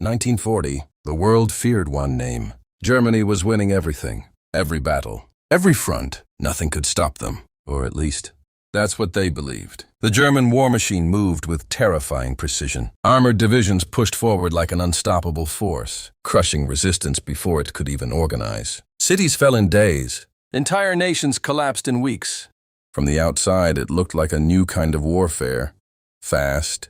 1940, the world feared one name. Germany was winning everything, every battle, every front. Nothing could stop them, or at least, that's what they believed. The German war machine moved with terrifying precision. Armored divisions pushed forward like an unstoppable force, crushing resistance before it could even organize. Cities fell in days. Entire nations collapsed in weeks. From the outside, it looked like a new kind of warfare. Fast,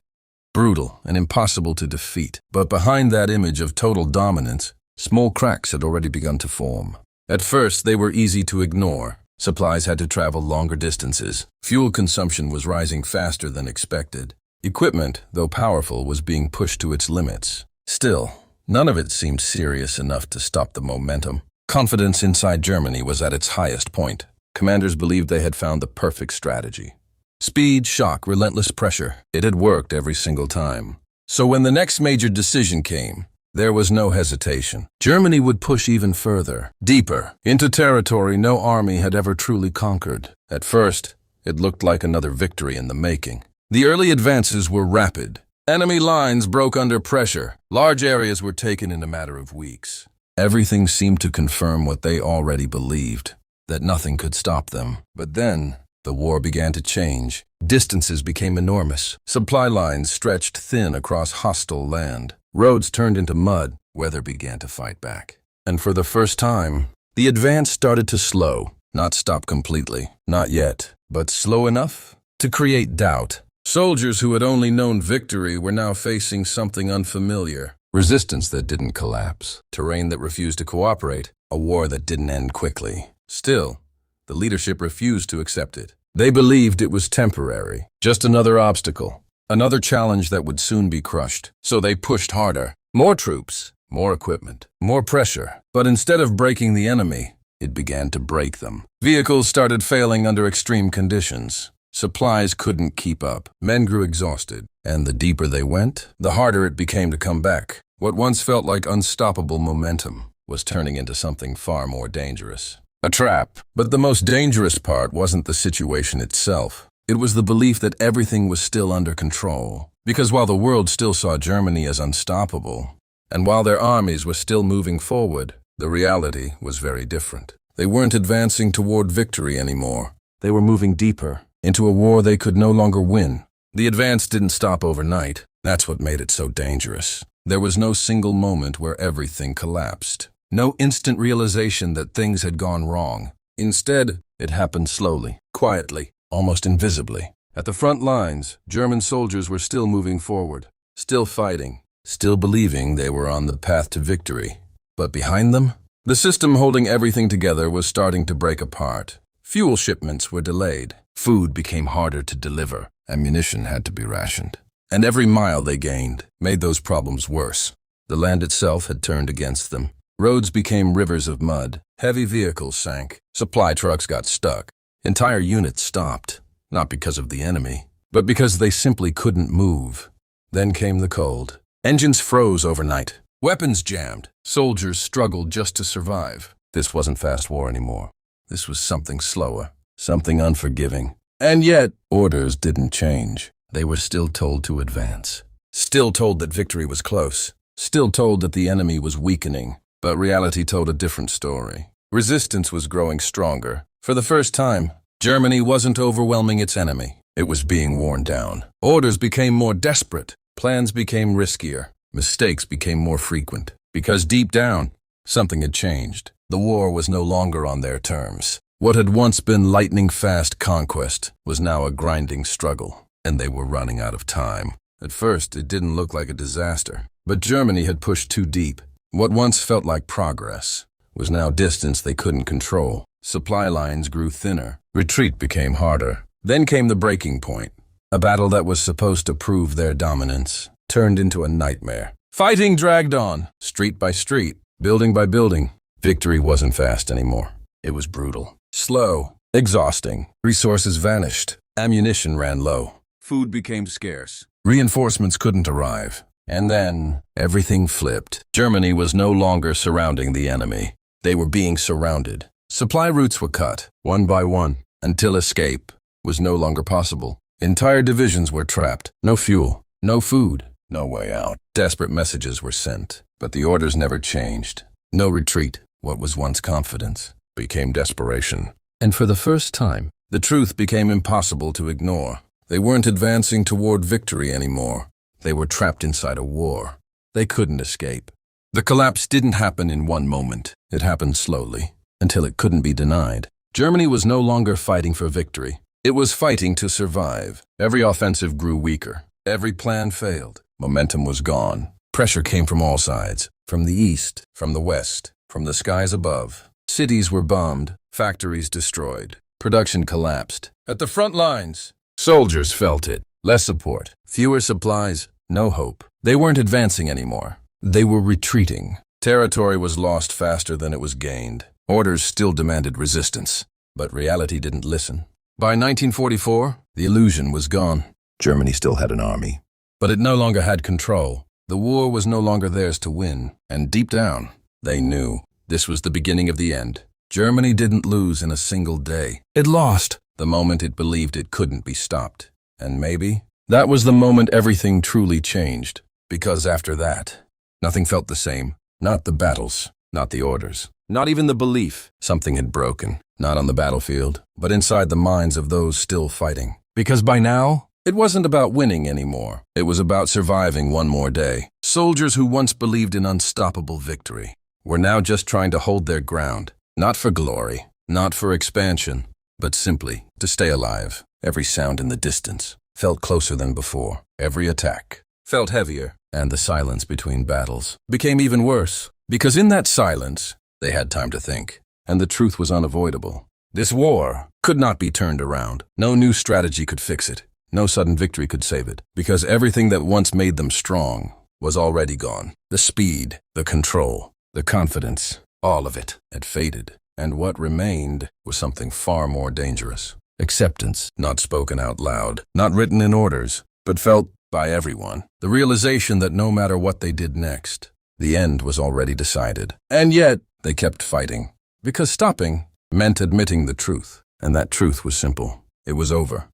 brutal, and impossible to defeat. But behind that image of total dominance, small cracks had already begun to form. At first, they were easy to ignore. Supplies had to travel longer distances. Fuel consumption was rising faster than expected. Equipment, though powerful, was being pushed to its limits. Still, none of it seemed serious enough to stop the momentum. Confidence inside Germany was at its highest point. Commanders believed they had found the perfect strategy. Speed, shock, relentless pressure. It had worked every single time. So when the next major decision came, there was no hesitation. Germany would push even further, deeper, into territory no army had ever truly conquered. At first, it looked like another victory in the making. The early advances were rapid. Enemy lines broke under pressure. Large areas were taken in a matter of weeks. Everything seemed to confirm what they already believed, that nothing could stop them. But then, the war began to change. Distances became enormous. Supply lines stretched thin across hostile land. Roads turned into mud. Weather began to fight back. And for the first time, the advance started to slow. Not stop completely. Not yet. But slow enough to create doubt. Soldiers who had only known victory were now facing something unfamiliar. Resistance that didn't collapse. Terrain that refused to cooperate. A war that didn't end quickly. Still, the leadership refused to accept it. They believed it was temporary. Just another obstacle. Another challenge that would soon be crushed. So they pushed harder. More troops, more equipment, more pressure. But instead of breaking the enemy, it began to break them. Vehicles started failing under extreme conditions. Supplies couldn't keep up. Men grew exhausted. And the deeper they went, the harder it became to come back. What once felt like unstoppable momentum was turning into something far more dangerous. A trap. But the most dangerous part wasn't the situation itself. It was the belief that everything was still under control. Because while the world still saw Germany as unstoppable, and while their armies were still moving forward, the reality was very different. They weren't advancing toward victory anymore. They were moving deeper, into a war they could no longer win. The advance didn't stop overnight. That's what made it so dangerous. There was no single moment where everything collapsed. No instant realization that things had gone wrong. Instead, it happened slowly, quietly, almost invisibly. At the front lines, German soldiers were still moving forward, still fighting, still believing they were on the path to victory. But behind them, the system holding everything together was starting to break apart. Fuel shipments were delayed. Food became harder to deliver. Ammunition had to be rationed. And every mile they gained made those problems worse. The land itself had turned against them. Roads became rivers of mud. Heavy vehicles sank. Supply trucks got stuck. Entire units stopped, not because of the enemy, but because they simply couldn't move. Then came the cold. Engines froze overnight. Weapons jammed. Soldiers struggled just to survive. This wasn't fast war anymore. This was something slower, something unforgiving. And yet, orders didn't change. They were still told to advance. Still told that victory was close. Still told that the enemy was weakening. But reality told a different story. Resistance was growing stronger. For the first time, Germany wasn't overwhelming its enemy. It was being worn down. Orders became more desperate. Plans became riskier. Mistakes became more frequent. Because deep down, something had changed. The war was no longer on their terms. What had once been lightning-fast conquest was now a grinding struggle, and they were running out of time. At first, it didn't look like a disaster, but Germany had pushed too deep. What once felt like progress was now distance they couldn't control. Supply lines grew thinner. Retreat became harder. Then came the breaking point. A battle that was supposed to prove their dominance turned into a nightmare. Fighting dragged on, street by street, building by building. Victory wasn't fast anymore. It was brutal. Slow, exhausting. Resources vanished. Ammunition ran low. Food became scarce. Reinforcements couldn't arrive. And then, everything flipped. Germany was no longer surrounding the enemy. They were being surrounded. Supply routes were cut, one by one, until escape was no longer possible. Entire divisions were trapped. No fuel, no food, no way out. Desperate messages were sent, but the orders never changed. No retreat. What was once confidence became desperation. And for the first time, the truth became impossible to ignore. They weren't advancing toward victory anymore. They were trapped inside a war. They couldn't escape. The collapse didn't happen in one moment. It happened slowly, until it couldn't be denied. Germany was no longer fighting for victory. It was fighting to survive. Every offensive grew weaker. Every plan failed. Momentum was gone. Pressure came from all sides, from the east, from the west, from the skies above. Cities were bombed, factories destroyed, production collapsed. At the front lines, soldiers felt it. Less support, fewer supplies, no hope. They weren't advancing anymore. They were retreating. Territory was lost faster than it was gained. Orders still demanded resistance, but reality didn't listen. By 1944, the illusion was gone. Germany still had an army, but it no longer had control. The war was no longer theirs to win, and deep down, they knew this was the beginning of the end. Germany didn't lose in a single day. It lost the moment it believed it couldn't be stopped. And maybe that was the moment everything truly changed, because after that, nothing felt the same. Not the battles, not the orders, not even the belief. Something had broken, not on the battlefield, but inside the minds of those still fighting. Because by now, it wasn't about winning anymore. It was about surviving one more day. Soldiers who once believed in unstoppable victory were now just trying to hold their ground, not for glory, not for expansion, but simply to stay alive. Every sound in the distance felt closer than before. Every attack felt heavier, and the silence between battles became even worse, because in that silence, they had time to think, and the truth was unavoidable. This war could not be turned around. No new strategy could fix it. No sudden victory could save it, because everything that once made them strong was already gone. The speed, the control, the confidence, all of it had faded, and what remained was something far more dangerous. Acceptance, not spoken out loud, not written in orders, but felt by everyone. The realization that no matter what they did next, the end was already decided. And yet, they kept fighting, because stopping meant admitting the truth, and that truth was simple. It was over.